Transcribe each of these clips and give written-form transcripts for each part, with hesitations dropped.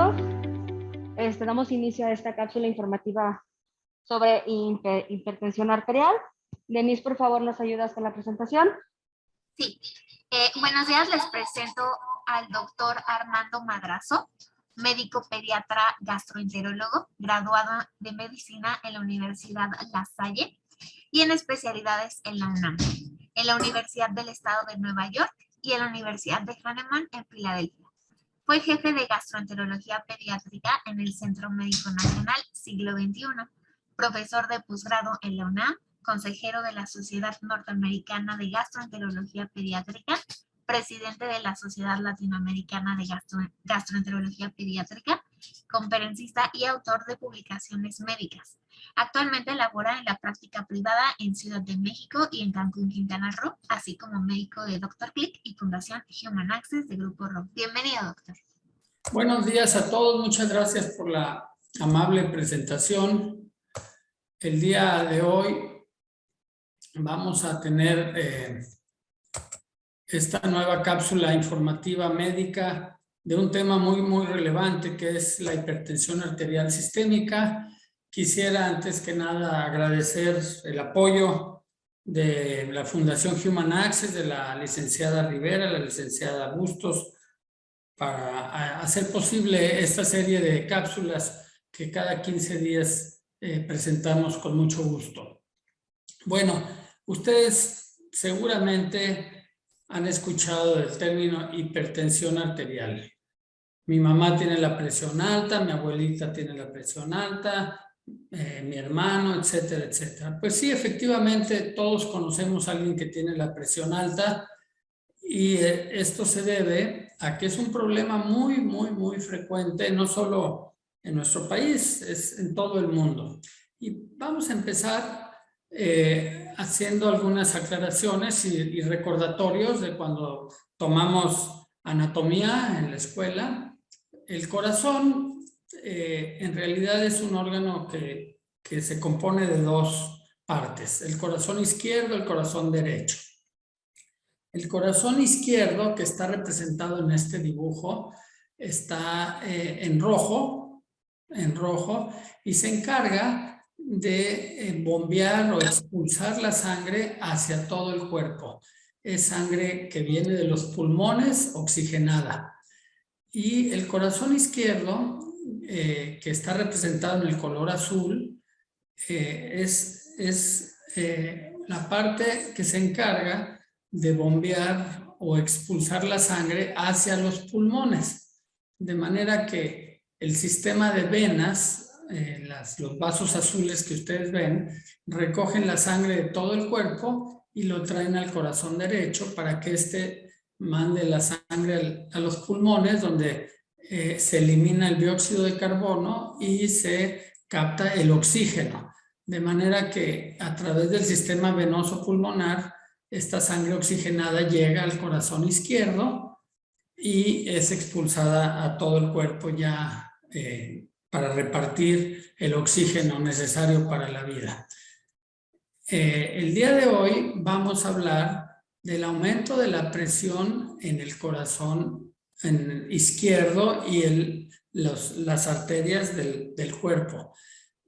todos. Damos inicio a esta cápsula informativa sobre hipertensión arterial. Denise, por favor, ¿nos ayudas con la presentación? Sí. Buenos días, les presento al doctor Armando Madrazo, médico pediatra gastroenterólogo, graduado de medicina en la Universidad La Salle y en especialidades en la UNAM, en la Universidad del Estado de Nueva York y en la Universidad de Hahnemann en Filadelfia. Fue jefe de gastroenterología pediátrica en el Centro Médico Nacional Siglo XXI, profesor de posgrado en la UNAM, consejero de la Sociedad Norteamericana de Gastroenterología Pediátrica, presidente de la Sociedad Latinoamericana de Gastroenterología Pediátrica, conferencista y autor de publicaciones médicas. Actualmente labora en la práctica privada en Ciudad de México y en Cancún, Quintana Roo, así como médico de Dr. Click y Fundación Human Access de Grupo RO. Bienvenido, doctor. Buenos días a todos. Muchas gracias por la amable presentación. El día de hoy vamos a tener esta nueva cápsula informativa médica de un tema muy relevante, que es la hipertensión arterial sistémica. Quisiera antes que nada agradecer el apoyo de la Fundación Human Access, de la licenciada Rivera, la licenciada Bustos, para hacer posible esta serie de cápsulas que cada 15 días presentamos con mucho gusto. Bueno, ustedes seguramente han escuchado el término hipertensión arterial. Mi mamá tiene la presión alta, mi abuelita tiene la presión alta, mi hermano, etcétera, etcétera. Pues sí, efectivamente, todos conocemos a alguien que tiene la presión alta y esto se debe a que es un problema muy frecuente, no solo en nuestro país, es en todo el mundo. Y vamos a empezar haciendo algunas aclaraciones y recordatorios de cuando tomamos anatomía en la escuela. El corazón en realidad es un órgano que se compone de dos partes, el corazón izquierdo y el corazón derecho. El corazón izquierdo, que está representado en este dibujo, está en rojo y se encarga de bombear o expulsar la sangre hacia todo el cuerpo. Es sangre que viene de los pulmones oxigenada. Y el corazón izquierdo, que está representado en el color azul, es la parte que se encarga de bombear o expulsar la sangre hacia los pulmones, de manera que el sistema de venas, los vasos azules que ustedes ven, recogen la sangre de todo el cuerpo y lo traen al corazón derecho para que éste mande la sangre a los pulmones, donde se elimina el dióxido de carbono y se capta el oxígeno, de manera que a través del sistema venoso pulmonar esta sangre oxigenada llega al corazón izquierdo y es expulsada a todo el cuerpo ya para repartir el oxígeno necesario para la vida. El día de hoy vamos a hablar del aumento de la presión en el corazón izquierdo y las arterias del cuerpo,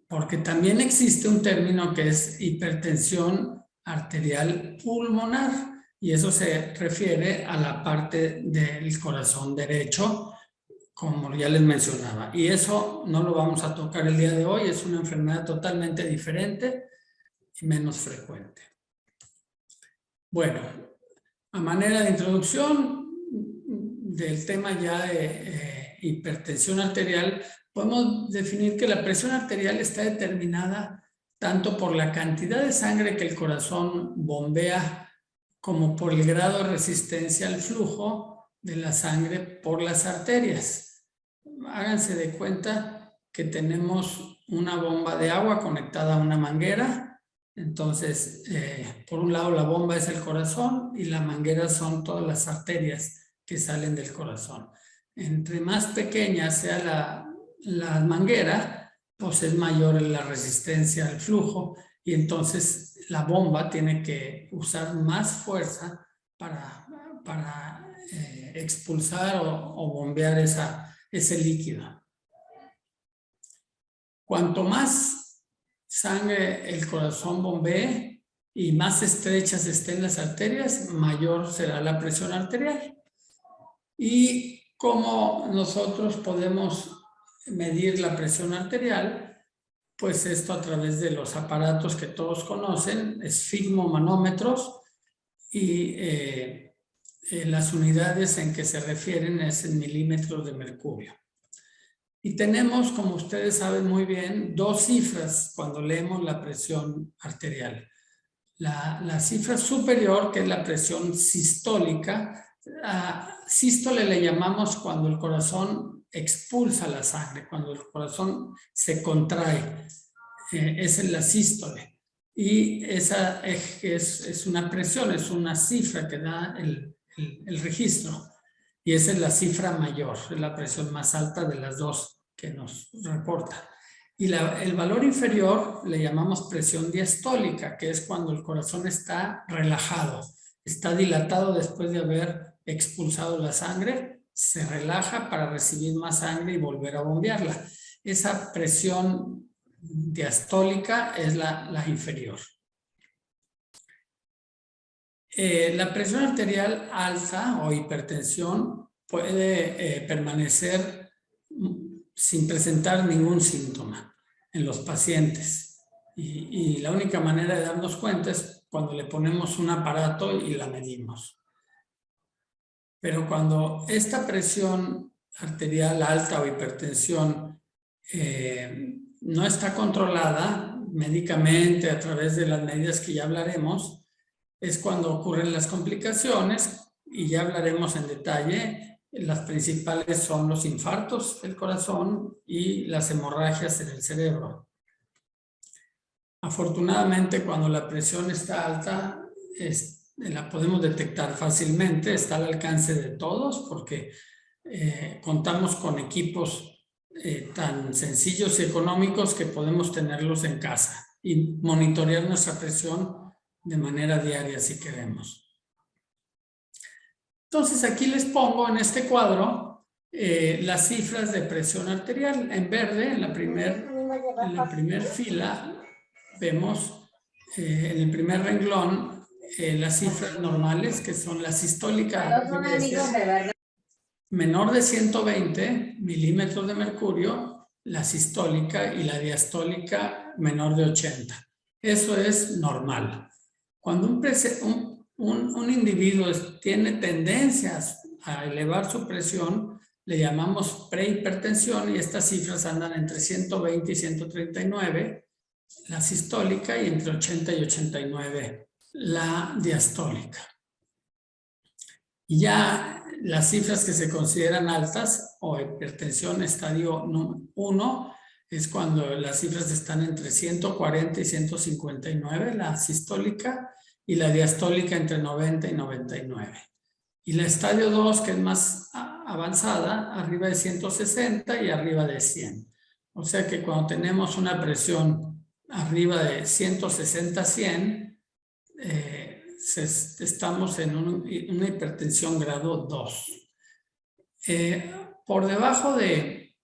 porque también existe un término que es hipertensión arterial pulmonar, y eso se refiere a la parte del corazón derecho, como ya les mencionaba, y eso no lo vamos a tocar el día de hoy. Es una enfermedad totalmente diferente y menos frecuente. Bueno, a manera de introducción del tema ya de hipertensión arterial, podemos definir que la presión arterial está determinada tanto por la cantidad de sangre que el corazón bombea como por el grado de resistencia al flujo de la sangre por las arterias. Háganse de cuenta que tenemos una bomba de agua conectada a una manguera. Entonces, por un lado la bomba es el corazón y la manguera son todas las arterias que salen del corazón. Entre más pequeña sea la manguera, pues es mayor la resistencia al flujo y entonces la bomba tiene que usar más fuerza para expulsar o bombear ese líquido. Cuanto más sangre el corazón bombee y más estrechas estén las arterias, mayor será la presión arterial. ¿Y cómo nosotros podemos medir la presión arterial? Pues esto a través de los aparatos que todos conocen, esfigmomanómetros, y las unidades en que se refieren es en milímetros de mercurio. Y tenemos, como ustedes saben muy bien, dos cifras cuando leemos la presión arterial. La cifra superior, que es la presión sistólica, sístole le llamamos cuando el corazón expulsa la sangre, cuando el corazón se contrae. Esa es la sístole. Y esa es una presión, es una cifra que da el registro. Y esa es la cifra mayor, es la presión más alta de las dos que nos reporta. Y el valor inferior le llamamos presión diastólica, que es cuando el corazón está relajado, está dilatado después de haber expulsado la sangre, se relaja para recibir más sangre y volver a bombearla. Esa presión diastólica es la inferior. La presión arterial alta o hipertensión puede permanecer sin presentar ningún síntoma en los pacientes. Y la única manera de darnos cuenta es cuando le ponemos un aparato y la medimos. Pero cuando esta presión arterial alta o hipertensión no está controlada médicamente a través de las medidas que ya hablaremos, es cuando ocurren las complicaciones, y ya hablaremos en detalle. Las principales son los infartos del corazón y las hemorragias en el cerebro. Afortunadamente, cuando la presión está alta, la podemos detectar fácilmente, está al alcance de todos, porque contamos con equipos tan sencillos y económicos que podemos tenerlos en casa y monitorear nuestra presión de manera diaria si queremos. Entonces aquí les pongo en este cuadro las cifras de presión arterial. En verde, en la primer fila, vemos en el primer renglón las cifras normales, que son la sistólica menor de 120 milímetros de mercurio, la sistólica, y la diastólica menor de 80. Eso es normal. Cuando un individuo tiene tendencias a elevar su presión, le llamamos prehipertensión, y estas cifras andan entre 120 y 139, la sistólica, y entre 80 y 89, la diastólica. Y ya las cifras que se consideran altas o hipertensión estadio 1 es cuando las cifras están entre 140 y 159, la sistólica, y la diastólica entre 90 y 99. Y la estadio 2, que es más avanzada, arriba de 160 y arriba de 100. O sea que cuando tenemos una presión arriba de 160-100, estamos en una hipertensión grado 2. Por debajo de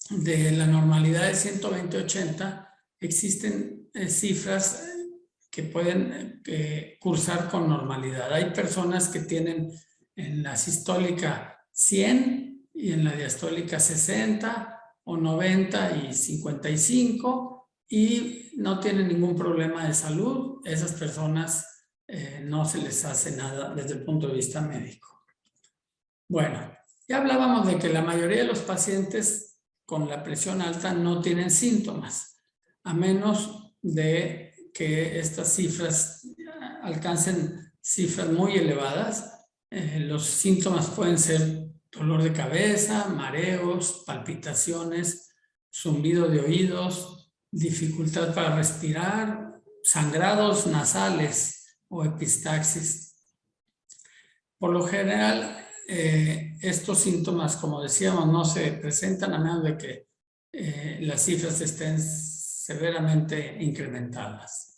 la normalidad de 120-80 existen cifras que pueden cursar con normalidad. Hay personas que tienen en la sistólica 100 y en la diastólica 60 o 90 y 55 y no tienen ningún problema de salud. Esas personas no se les hace nada desde el punto de vista médico. Bueno, ya hablábamos de que la mayoría de los pacientes con la presión alta no tienen síntomas, a menos de que estas cifras alcancen cifras muy elevadas. Los síntomas pueden ser dolor de cabeza, mareos, palpitaciones, zumbido de oídos, dificultad para respirar, sangrados nasales o epistaxis. Por lo general, estos síntomas, como decíamos, no se presentan a menos de que las cifras estén severamente incrementadas.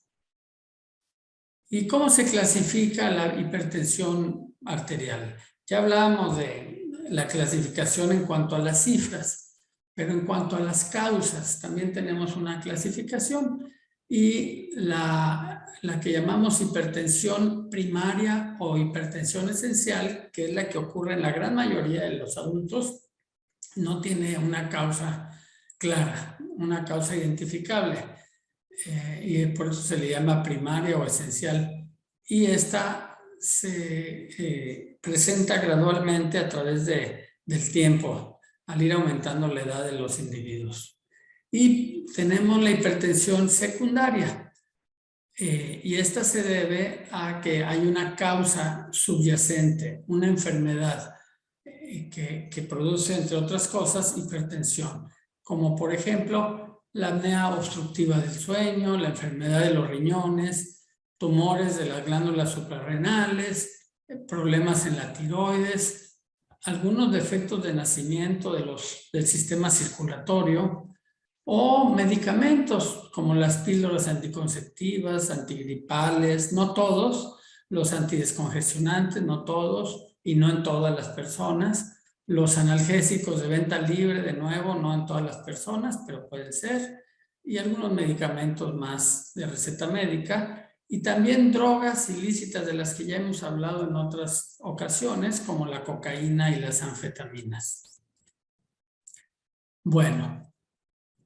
¿Y cómo se clasifica la hipertensión arterial? Ya hablábamos de la clasificación en cuanto a las cifras, Pero en cuanto a las causas, también tenemos una clasificación y la que llamamos hipertensión primaria o hipertensión esencial, que es la que ocurre en la gran mayoría de los adultos, no tiene una causa clara, una causa identificable, y por eso se le llama primaria o esencial. Y esta se presenta gradualmente a través del tiempo, al ir aumentando la edad de los individuos. Y tenemos la hipertensión secundaria, y esta se debe a que hay una causa subyacente, una enfermedad que produce, entre otras cosas, hipertensión, como por ejemplo la apnea obstructiva del sueño, la enfermedad de los riñones, tumores de las glándulas suprarrenales, problemas en la tiroides, algunos defectos de nacimiento del sistema circulatorio o medicamentos como las píldoras anticonceptivas, antigripales, no todos, los antidescongestionantes, no todos y no en todas las personas, los analgésicos de venta libre, de nuevo, no en todas las personas, pero pueden ser, y algunos medicamentos más de receta médica, y también drogas ilícitas de las que ya hemos hablado en otras ocasiones, como la cocaína y las anfetaminas. Bueno,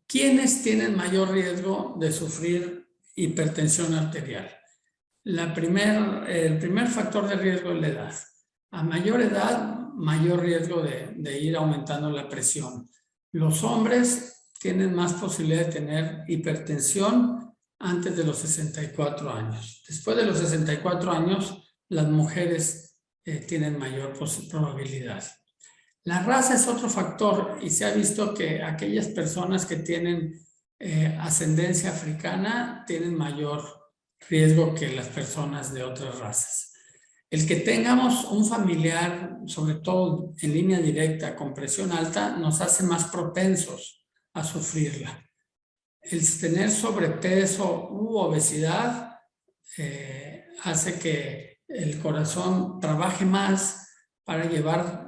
¿quiénes tienen mayor riesgo de sufrir hipertensión arterial? El primer factor de riesgo es la edad. A mayor edad, mayor riesgo de ir aumentando la presión. Los hombres tienen más posibilidad de tener hipertensión antes de los 64 años. Después de los 64 años, las mujeres tienen mayor probabilidad. La raza es otro factor y se ha visto que aquellas personas que tienen ascendencia africana tienen mayor riesgo que las personas de otras razas. El que tengamos un familiar, sobre todo en línea directa con presión alta, nos hace más propensos a sufrirla. El tener sobrepeso u obesidad hace que el corazón trabaje más para llevar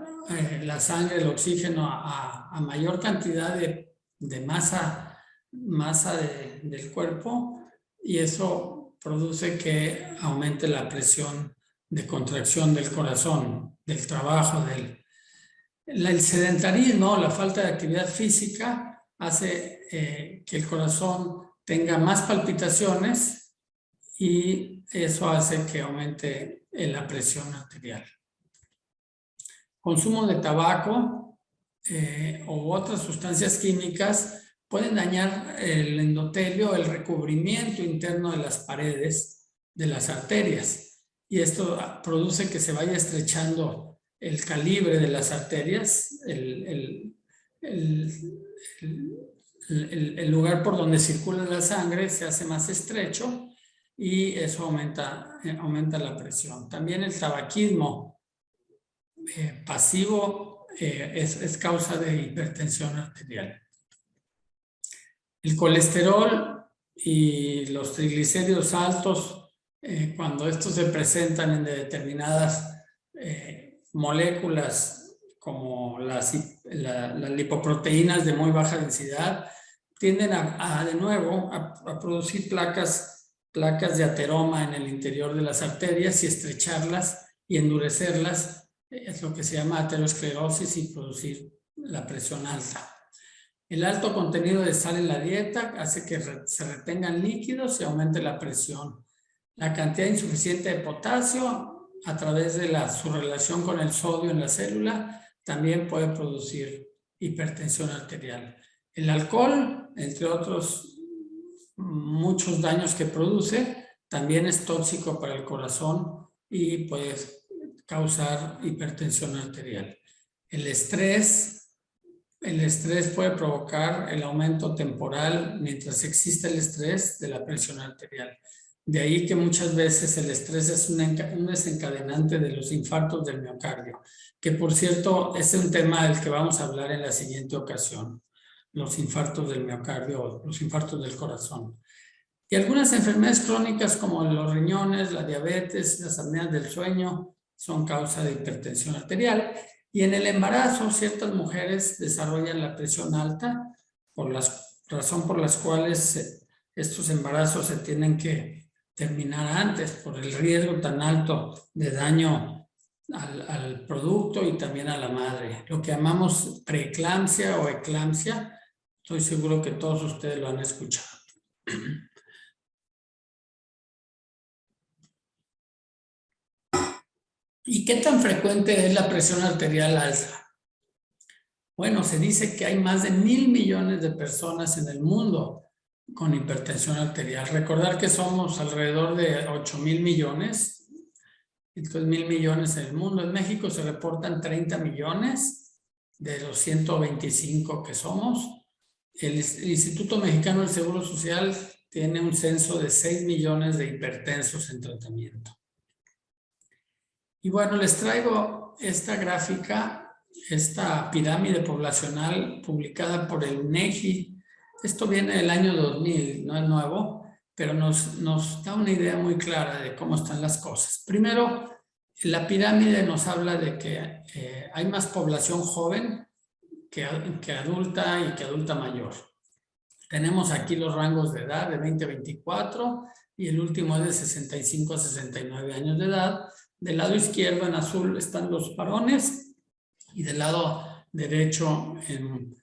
la sangre, el oxígeno a mayor cantidad de masa del cuerpo, y eso produce que aumente la presión de contracción del corazón, del trabajo, el sedentarismo, la falta de actividad física hace que el corazón tenga más palpitaciones y eso hace que aumente la presión arterial. Consumo de tabaco u otras sustancias químicas pueden dañar el endotelio, el recubrimiento interno de las paredes de las arterias. Y esto produce que se vaya estrechando el calibre de las arterias, el lugar por donde circula la sangre se hace más estrecho y eso aumenta la presión. También el tabaquismo pasivo es causa de hipertensión arterial. El colesterol y los triglicéridos altos, cuando estos se presentan en determinadas moléculas como las lipoproteínas de muy baja densidad, tienden de nuevo a producir placas de ateroma en el interior de las arterias y estrecharlas y endurecerlas. Es lo que se llama aterosclerosis y producir la presión alta. El alto contenido de sal en la dieta hace que se retengan líquidos y aumente la presión. La cantidad insuficiente de potasio a través de su relación con el sodio en la célula también puede producir hipertensión arterial. El alcohol, entre otros muchos daños que produce, también es tóxico para el corazón y puede causar hipertensión arterial. El estrés puede provocar el aumento temporal mientras existe el estrés de la presión arterial. De ahí que muchas veces el estrés es un desencadenante de los infartos del miocardio, que por cierto es un tema del que vamos a hablar en la siguiente ocasión, los infartos del miocardio, los infartos del corazón. Y algunas enfermedades crónicas como los riñones, la diabetes, las apneas del sueño son causa de hipertensión arterial. Y en el embarazo, ciertas mujeres desarrollan la presión alta por la razón por las cuales estos embarazos se tienen que terminar antes por el riesgo tan alto de daño al producto y también a la madre. Lo que llamamos preeclampsia o eclampsia, estoy seguro que todos ustedes lo han escuchado. ¿Y qué tan frecuente es la presión arterial alta? Bueno, se dice que hay más de 1,000 millones de personas en el mundo con hipertensión arterial. Recordar que somos alrededor de 8,000 millones, entonces 1,000 millones en el mundo. En México se reportan 30 millones de los 125 que somos. El Instituto Mexicano del Seguro Social tiene un censo de 6 millones de hipertensos en tratamiento. Y bueno, les traigo esta gráfica, esta pirámide poblacional publicada por el INEGI. Esto viene del año 2000, no es nuevo, pero nos da una idea muy clara de cómo están las cosas. Primero, la pirámide nos habla de que hay más población joven que adulta y que adulta mayor. Tenemos aquí los rangos de edad de 20 a 24 y el último es de 65 a 69 años de edad. Del lado izquierdo en azul están los varones y del lado derecho en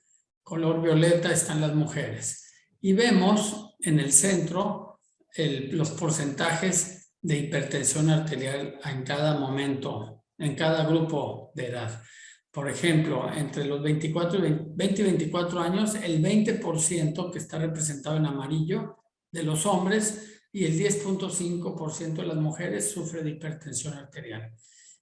color violeta están las mujeres. Y vemos en el centro los porcentajes de hipertensión arterial en cada momento, en cada grupo de edad. Por ejemplo, entre los 20 y 24 años, el 20% que está representado en amarillo de los hombres y el 10.5% de las mujeres sufre de hipertensión arterial.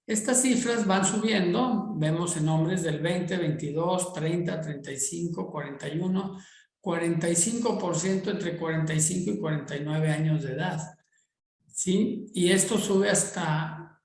Estas cifras van subiendo, vemos en hombres del 20, 22, 30, 35, 41, 45% entre 45 y 49 años de edad. ¿Sí? Y esto sube hasta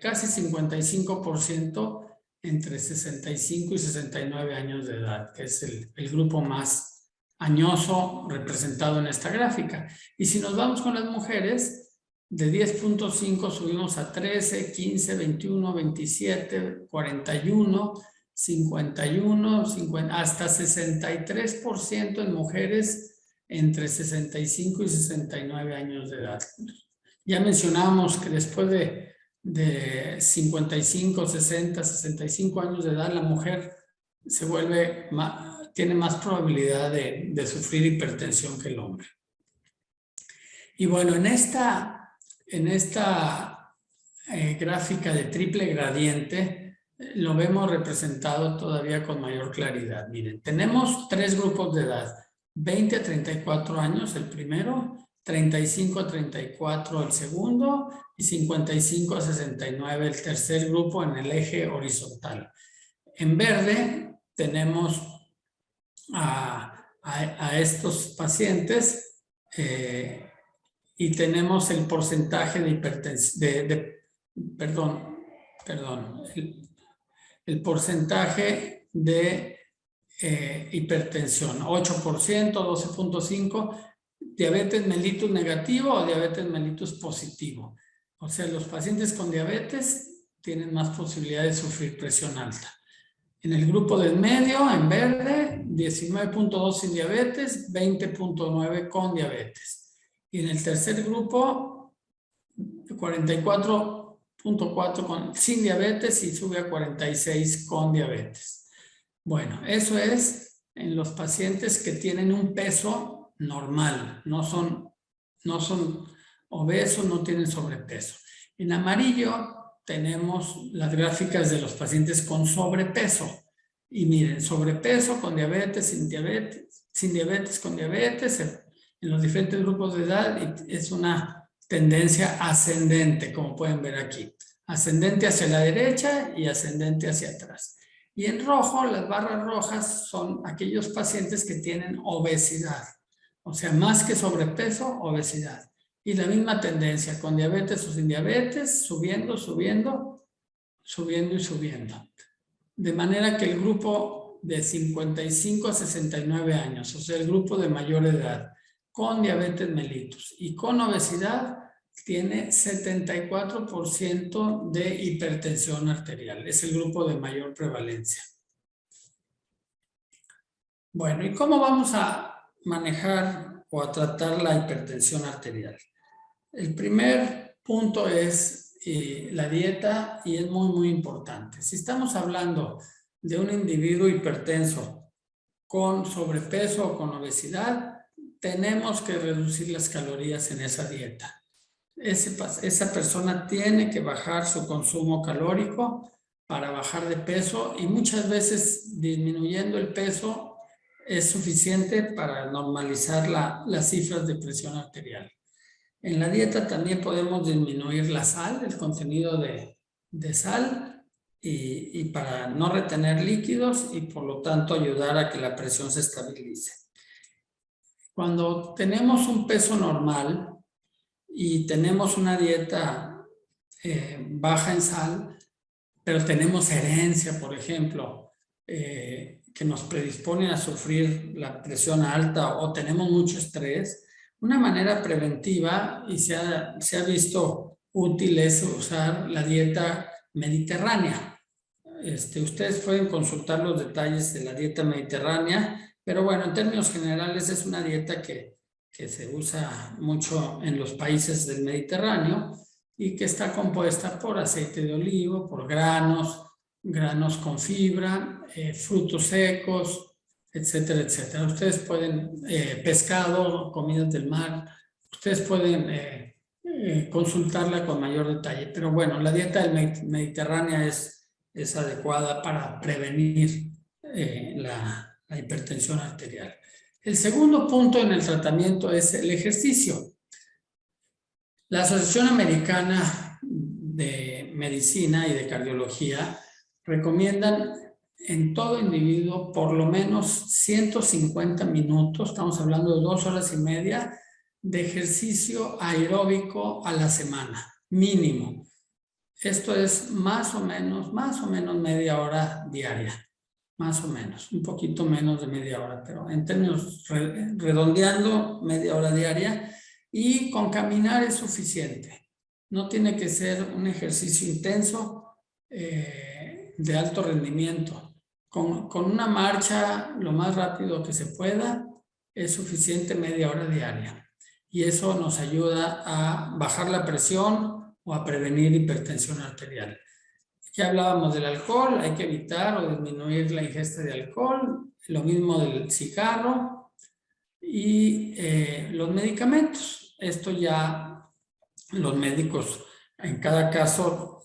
casi 55% entre 65 y 69 años de edad, que es el grupo más añoso representado en esta gráfica. Y si nos vamos con las mujeres, de 10.5 subimos a 13, 15, 21, 27, 41, 51, 50, hasta 63% en mujeres entre 65 y 69 años de edad. Ya mencionábamos que después de 55, 60, 65 años de edad, la mujer se vuelve tiene más probabilidad de sufrir hipertensión que el hombre. Y bueno, en esta gráfica de triple gradiente lo vemos representado todavía con mayor claridad. Miren, tenemos 3 grupos de edad: 20 a 34 años el primero, 35 a 34 el segundo y 55 a 69 el tercer grupo en el eje horizontal. En verde tenemos a estos pacientes y tenemos el porcentaje de hipertensión, el porcentaje de hipertensión, 8%, 12.5%, diabetes mellitus negativo o diabetes mellitus positivo. O sea, los pacientes con diabetes tienen más posibilidad de sufrir presión alta. En el grupo del medio, en verde, 19.2 sin diabetes, 20.9 con diabetes. Y en el tercer grupo, 44.4 sin diabetes y sube a 46 con diabetes. Bueno, eso es en los pacientes que tienen un peso normal, no son obesos, no tienen sobrepeso. En amarillo tenemos las gráficas de los pacientes con sobrepeso. Y miren, sobrepeso con diabetes, sin diabetes con diabetes, en los diferentes grupos de edad, es una tendencia ascendente, como pueden ver aquí. Ascendente hacia la derecha y ascendente hacia atrás. Y en rojo, las barras rojas son aquellos pacientes que tienen obesidad. O sea, más que sobrepeso, obesidad. Y la misma tendencia, con diabetes o sin diabetes, subiendo, subiendo, subiendo y subiendo. De manera que el grupo de 55 a 69 años, o sea, el grupo de mayor edad, con diabetes mellitus y con obesidad, tiene 74% de hipertensión arterial. Es el grupo de mayor prevalencia. Bueno, ¿y cómo vamos a manejar o a tratar la hipertensión arterial? El primer punto es la dieta, y es muy, muy importante. Si estamos hablando de un individuo hipertenso con sobrepeso o con obesidad, tenemos que reducir las calorías en esa dieta. Esa persona tiene que bajar su consumo calórico para bajar de peso, y muchas veces disminuyendo el peso es suficiente para normalizar las cifras de presión arterial. En la dieta también podemos disminuir la sal, el contenido de sal, y para no retener líquidos y por lo tanto ayudar a que la presión se estabilice. Cuando tenemos un peso normal y tenemos una dieta baja en sal, pero tenemos herencia, por ejemplo, que nos predispone a sufrir la presión alta, o tenemos mucho estrés, una manera preventiva, y se ha visto útil, es usar la dieta mediterránea. Ustedes pueden consultar los detalles de la dieta mediterránea, pero bueno, en términos generales es una dieta que se usa mucho en los países del Mediterráneo y que está compuesta por aceite de olivo, por granos con fibra, frutos secos, etcétera, etcétera. Ustedes pueden, pescado, comidas del mar, ustedes pueden consultarla con mayor detalle. Pero bueno, la dieta mediterránea es adecuada para prevenir la hipertensión arterial. El segundo punto en el tratamiento es el ejercicio. La Asociación Americana de Medicina y de Cardiología recomiendan en todo individuo por lo menos 150 minutos, estamos hablando de 2 horas y media, de ejercicio aeróbico a la semana, mínimo. Esto es más o menos media hora diaria, más o menos, un poquito menos de media hora, pero en términos redondeando, media hora diaria, y con caminar es suficiente. No tiene que ser un ejercicio intenso de alto rendimiento. Con una marcha lo más rápido que se pueda es suficiente media hora diaria, y eso nos ayuda a bajar la presión o a prevenir hipertensión arterial. Ya hablábamos del alcohol, hay que evitar o disminuir la ingesta de alcohol, lo mismo del cigarro y los medicamentos. Esto ya los médicos en cada caso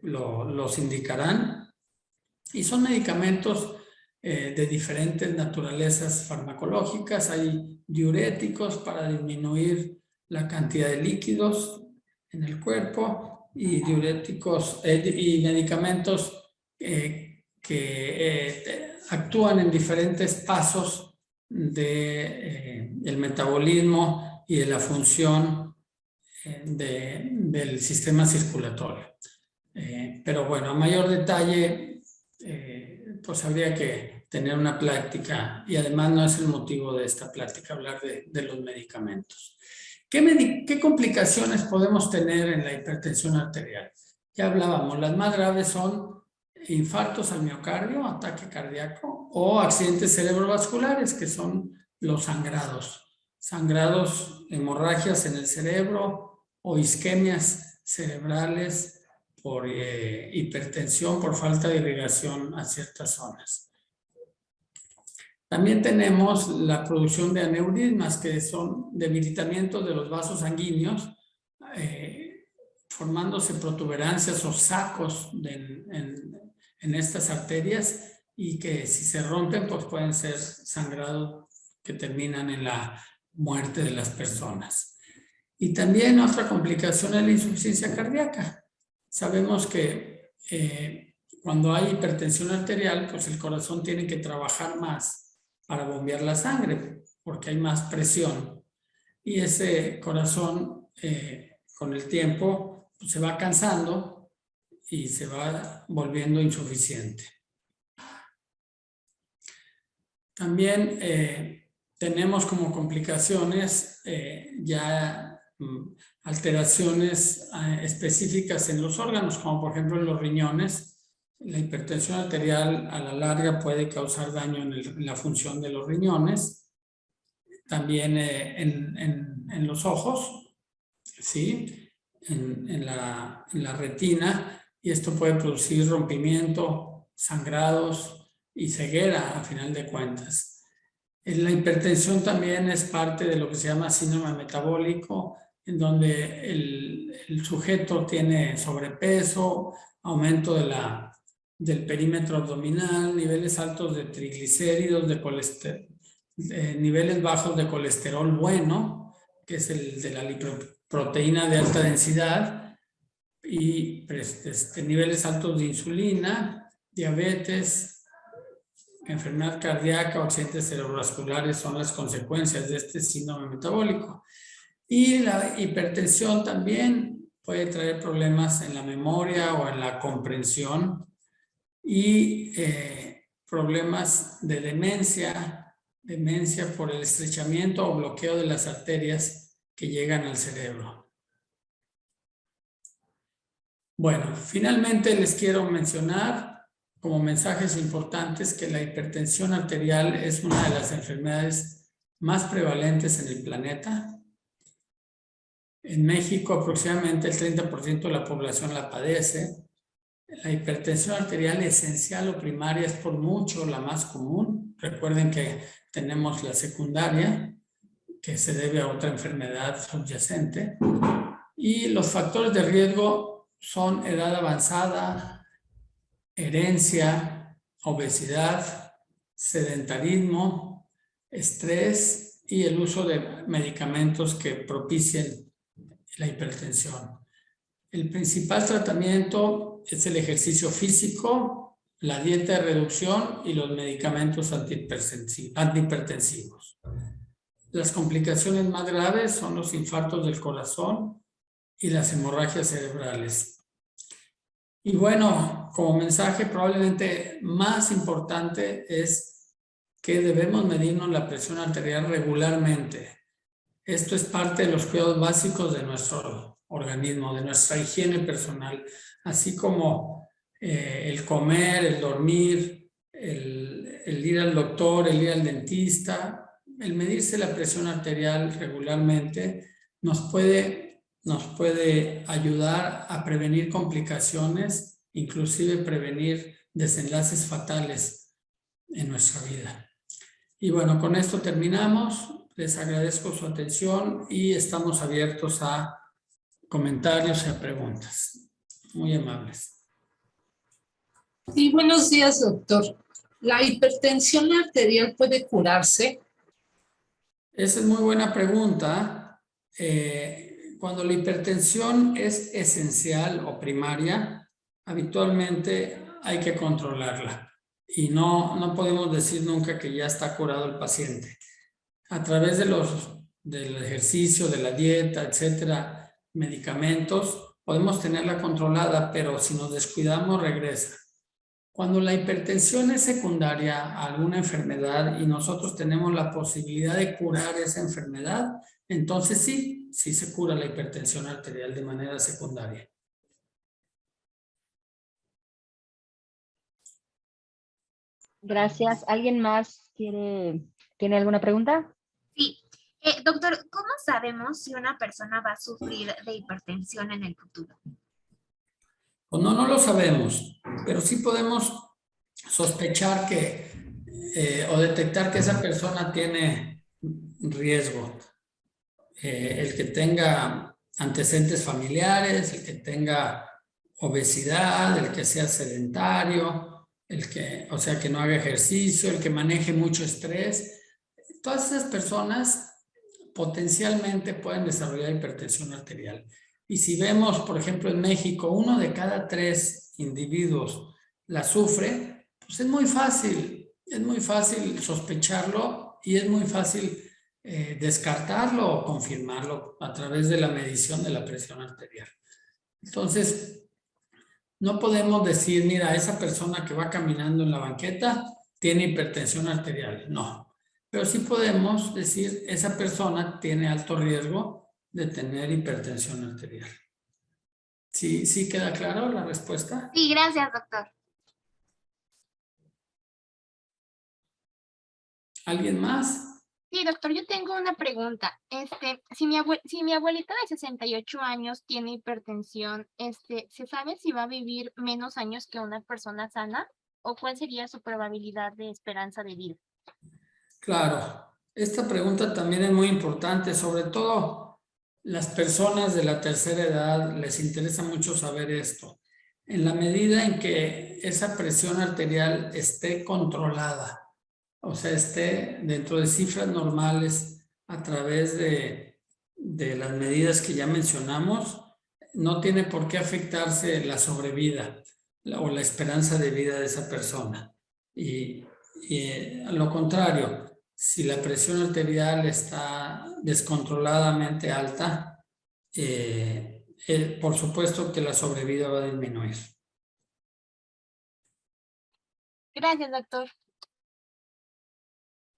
los indicarán, y son medicamentos de diferentes naturalezas farmacológicas. Hay diuréticos para disminuir la cantidad de líquidos en el cuerpo, y diuréticos y medicamentos que actúan en diferentes pasos del metabolismo y de la función del sistema circulatorio. Pero bueno, a mayor detalle, pues habría que tener una plática, y además no es el motivo de esta plática hablar de los medicamentos. ¿Qué complicaciones podemos tener en la hipertensión arterial? Ya hablábamos, las más graves son infartos al miocardio, ataque cardíaco, o accidentes cerebrovasculares, que son los sangrados, hemorragias en el cerebro, o isquemias cerebrales por hipertensión, por falta de irrigación a ciertas zonas. También tenemos la producción de aneurismas, que son debilitamientos de los vasos sanguíneos, formándose protuberancias o sacos en estas arterias, y que si se rompen pues pueden ser sangrados que terminan en la muerte de las personas. Y también otra complicación es la insuficiencia cardíaca. Sabemos que cuando hay hipertensión arterial, pues el corazón tiene que trabajar más para bombear la sangre, porque hay más presión, y ese corazón con el tiempo pues, se va cansando y se va volviendo insuficiente. También tenemos como complicaciones ya alteraciones específicas en los órganos, como por ejemplo en los riñones. La hipertensión arterial a la larga puede causar daño en la función de los riñones, también en los ojos, ¿sí? En la retina, y esto puede producir rompimiento, sangrados y ceguera a final de cuentas. La hipertensión también es parte de lo que se llama síndrome metabólico, en donde el sujeto tiene sobrepeso, aumento del perímetro abdominal, niveles altos de triglicéridos, niveles bajos de colesterol bueno, que es el de la lipoproteína de alta densidad, y niveles altos de insulina, diabetes, enfermedad cardíaca o accidentes cerebrovasculares son las consecuencias de este síndrome metabólico. Y la hipertensión también puede traer problemas en la memoria o en la comprensión, y problemas de demencia por el estrechamiento o bloqueo de las arterias que llegan al cerebro. Bueno, finalmente les quiero mencionar como mensajes importantes que la hipertensión arterial es una de las enfermedades más prevalentes en el planeta. En México aproximadamente el 30% de la población la padece. La hipertensión arterial esencial o primaria es por mucho la más común. Recuerden que tenemos la secundaria, que se debe a otra enfermedad subyacente. Y los factores de riesgo son edad avanzada, herencia, obesidad, sedentarismo, estrés y el uso de medicamentos que propicien la hipertensión. El principal tratamiento es el ejercicio físico, la dieta de reducción y los medicamentos antihipertensivos. Las complicaciones más graves son los infartos del corazón y las hemorragias cerebrales. Y bueno, como mensaje probablemente más importante es que debemos medirnos la presión arterial regularmente. Esto es parte de los cuidados básicos de nuestro organismo, de nuestra higiene personal, así como el comer, el dormir, el ir al doctor, el ir al dentista. El medirse la presión arterial regularmente nos puede ayudar a prevenir complicaciones, inclusive prevenir desenlaces fatales en nuestra vida. Y bueno, con esto terminamos. Les agradezco su atención y estamos abiertos a comentarios y a preguntas. Muy amables. Sí, buenos días, doctor. ¿La hipertensión arterial puede curarse? Esa es muy buena pregunta. Cuando la hipertensión es esencial o primaria, habitualmente hay que controlarla. Y no podemos decir nunca que ya está curado el paciente. A través del ejercicio, de la dieta, etcétera, medicamentos, podemos tenerla controlada, pero si nos descuidamos, regresa. Cuando la hipertensión es secundaria a alguna enfermedad y nosotros tenemos la posibilidad de curar esa enfermedad, entonces sí se cura la hipertensión arterial de manera secundaria. Gracias. ¿Alguien más tiene alguna pregunta? Sí. Doctor, ¿cómo sabemos si una persona va a sufrir de hipertensión en el futuro? Pues no lo sabemos, pero sí podemos sospechar o detectar que esa persona tiene riesgo. El que tenga antecedentes familiares, el que tenga obesidad, el que sea sedentario, que no haga ejercicio, el que maneje mucho estrés. Todas esas personas potencialmente pueden desarrollar hipertensión arterial. Y si vemos, por ejemplo, en México, 1 de cada 3 individuos la sufre, pues es muy fácil sospecharlo y es muy fácil descartarlo o confirmarlo a través de la medición de la presión arterial. Entonces, no podemos decir, mira, esa persona que va caminando en la banqueta tiene hipertensión arterial. No. Pero sí podemos decir, esa persona tiene alto riesgo de tener hipertensión arterial. ¿Sí, sí queda claro la respuesta? Sí, gracias, doctor. ¿Alguien más? Sí, doctor, yo tengo una pregunta. Si mi abuelita de 68 años tiene hipertensión, ¿se sabe si va a vivir menos años que una persona sana? ¿O cuál sería su probabilidad de esperanza de vida? Claro, esta pregunta también es muy importante, sobre todo las personas de la tercera edad les interesa mucho saber esto. En la medida en que esa presión arterial esté controlada, o sea, esté dentro de cifras normales a través de las medidas que ya mencionamos, no tiene por qué afectarse la sobrevida o la esperanza de vida de esa persona. Y a lo contrario, si la presión arterial está descontroladamente alta, por supuesto que la sobrevida va a disminuir. Gracias, doctor.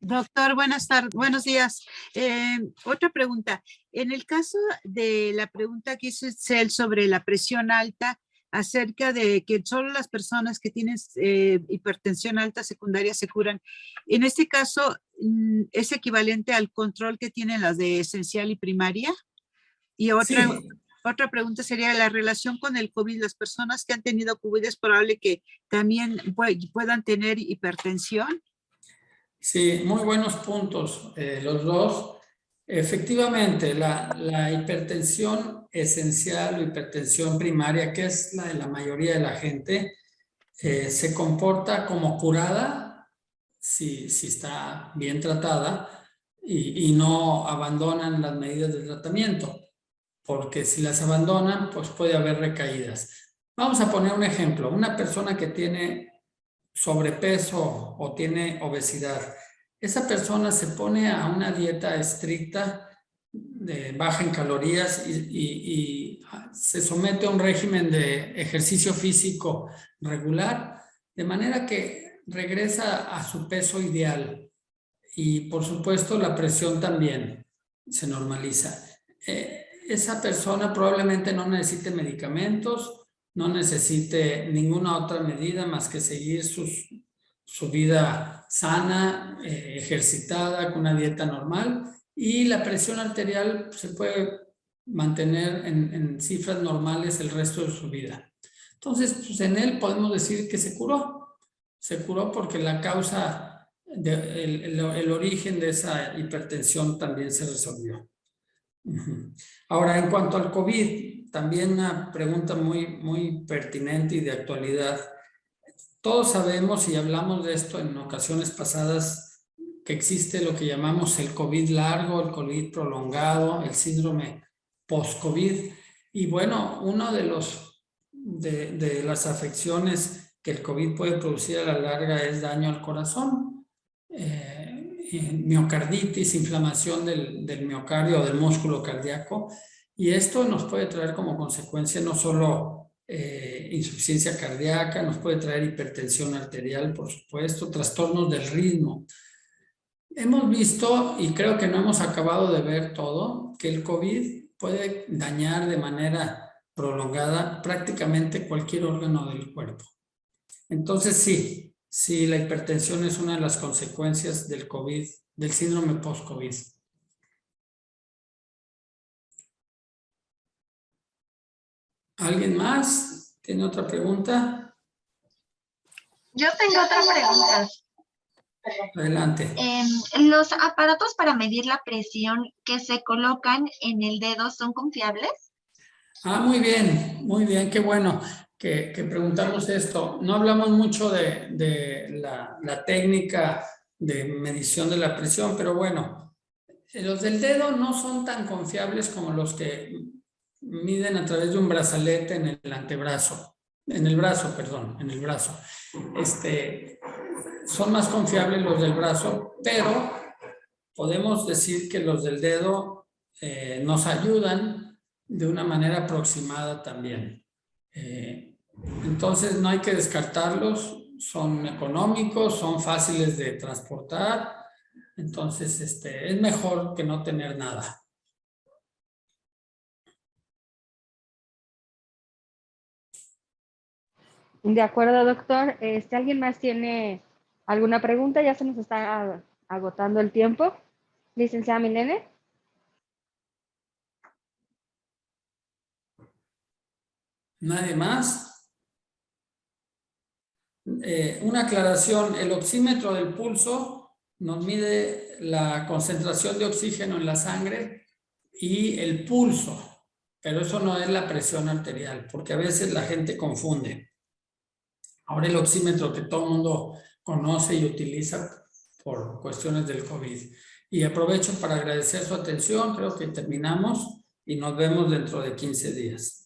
Doctor, buenos días. Otra pregunta. En el caso de la pregunta que hizo Itzel sobre la presión alta, acerca de que solo las personas que tienen hipertensión alta secundaria se curan, en este caso, ¿es equivalente al control que tienen las de esencial y primaria? Y otra pregunta sería la relación con el COVID. Las personas que han tenido COVID es probable que también puedan tener hipertensión. Sí, muy buenos puntos los dos. Efectivamente, la hipertensión esencial o hipertensión primaria, que es la de la mayoría de la gente, se comporta como curada si está bien tratada y no abandonan las medidas de tratamiento, porque si las abandonan, pues puede haber recaídas. Vamos a poner un ejemplo. Una persona que tiene sobrepeso o tiene obesidad, esa persona se pone a una dieta estricta baja en calorías y se somete a un régimen de ejercicio físico regular, de manera que regresa a su peso ideal y por supuesto la presión también se normaliza. Esa persona probablemente no necesite medicamentos, no necesite ninguna otra medida más que seguir su vida sana, ejercitada, con una dieta normal, y la presión arterial se puede mantener en cifras normales el resto de su vida. Entonces, pues en él podemos decir que se curó. Se curó porque la causa, el origen de esa hipertensión también se resolvió. Ahora, en cuanto al COVID, también una pregunta muy pertinente y de actualidad. Todos sabemos y hablamos de esto en ocasiones pasadas que existe lo que llamamos el COVID largo, el COVID prolongado, el síndrome post-COVID. Y bueno, uno de las afecciones que el COVID puede producir a la larga es daño al corazón. Miocarditis, inflamación del miocardio o del músculo cardíaco, y esto nos puede traer como consecuencia no solo insuficiencia cardíaca, nos puede traer hipertensión arterial, por supuesto, trastornos del ritmo. Hemos visto, y creo que no hemos acabado de ver todo, que el COVID puede dañar de manera prolongada prácticamente cualquier órgano del cuerpo. Entonces sí, la hipertensión es una de las consecuencias del COVID, del síndrome post-COVID. ¿Alguien más? ¿Tiene otra pregunta? Yo tengo otra pregunta. Adelante. ¿Los aparatos para medir la presión que se colocan en el dedo son confiables? Muy bien, qué bueno que preguntamos esto. No hablamos mucho de la técnica de medición de la presión, pero bueno, los del dedo no son tan confiables como los que miden a través de un brazalete en el antebrazo, en el brazo. Son más confiables los del brazo, pero podemos decir que los del dedo nos ayudan de una manera aproximada también. Entonces no hay que descartarlos, son económicos, son fáciles de transportar, entonces es mejor que no tener nada. De acuerdo, doctor. ¿Alguien más tiene alguna pregunta? Ya se nos está agotando el tiempo. Licenciada Milene. ¿Nadie más? Una aclaración, el oxímetro del pulso nos mide la concentración de oxígeno en la sangre y el pulso, pero eso no es la presión arterial, porque a veces la gente confunde. Ahora el oxímetro que todo el mundo conoce y utiliza por cuestiones del COVID. Y aprovecho para agradecer su atención, creo que terminamos y nos vemos dentro de 15 días.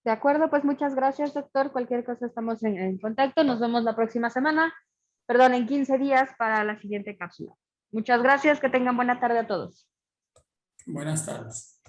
De acuerdo, pues muchas gracias, doctor. Cualquier cosa estamos en contacto. Nos vemos la próxima semana, perdón, en 15 días para la siguiente cápsula. Muchas gracias, que tengan buena tarde a todos. Buenas tardes.